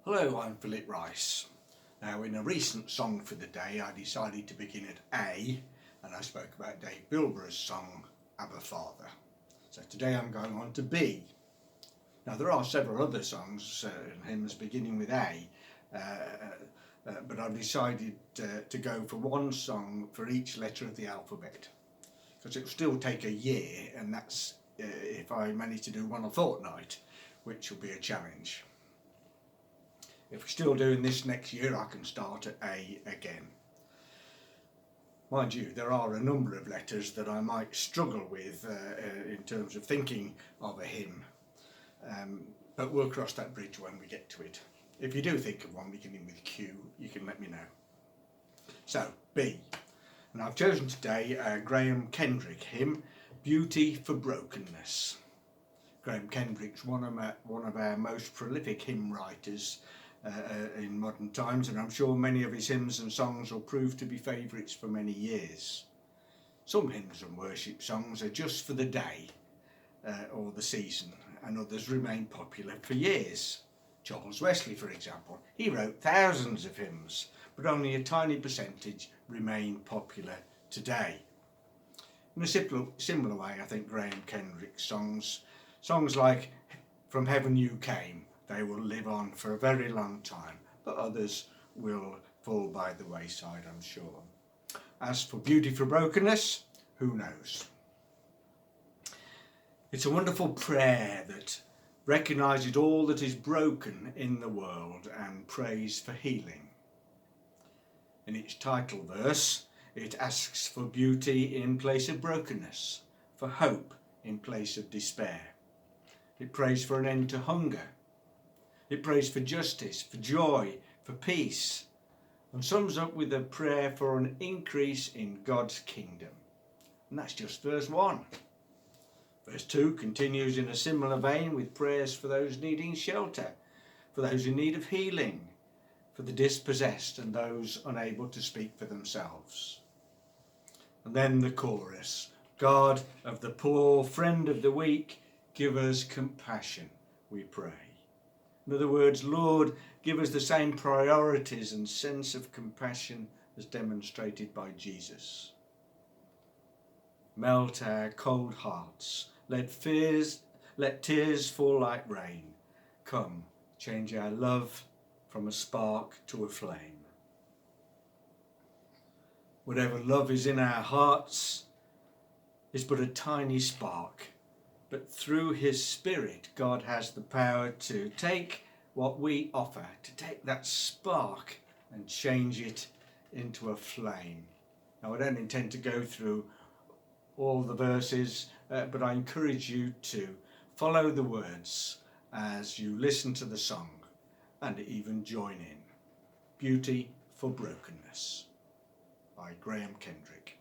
Hello, I'm Philip Rice. Now, in a recent song for the day, I decided to begin at A, and I spoke about Dave Bilborough's song, Abba Father. So today I'm going on to B. Now, there are several other songs and hymns beginning with A, but I've decided to go for one song for each letter of the alphabet, because it will still take a year, and that's if I manage to do one a fortnight, which will be a challenge. If we're still doing this next year, I can start at A again. Mind you, there are a number of letters that I might struggle with in terms of thinking of a hymn, but we'll cross that bridge when we get to it. If you do think of one beginning with Q, you can let me know. So, B. And I've chosen today a Graham Kendrick hymn, Beauty for Brokenness. Graham Kendrick's one of our most prolific hymn writers in modern times, and I'm sure many of his hymns and songs will prove to be favourites for many years. Some hymns and worship songs are just for the day or the season, and others remain popular for years. Charles Wesley, for example, he wrote thousands of hymns, but only a tiny percentage remain popular today. In a similar way, I think Graham Kendrick's songs like From Heaven You Came, they will live on for a very long time, but others will fall by the wayside, I'm sure. As for Beauty for Brokenness, who knows? It's a wonderful prayer that recognises all that is broken in the world and prays for healing. In its title verse, it asks for beauty in place of brokenness, for hope in place of despair. It prays for an end to hunger. It prays for justice, for joy, for peace, and sums up with a prayer for an increase in God's kingdom. And that's just verse 1. Verse 2 continues in a similar vein with prayers for those needing shelter, for those in need of healing, for the dispossessed and those unable to speak for themselves. And then the chorus, God of the poor, friend of the weak, give us compassion, we pray. In other words, Lord, give us the same priorities and sense of compassion as demonstrated by Jesus. Melt our cold hearts. Let tears fall like rain. Come, change our love from a spark to a flame. Whatever love is in our hearts is but a tiny spark. But through his Spirit, God has the power to take what we offer, to take that spark and change it into a flame. Now, I don't intend to go through all the verses, but I encourage you to follow the words as you listen to the song and even join in. Beauty for Brokenness by Graham Kendrick.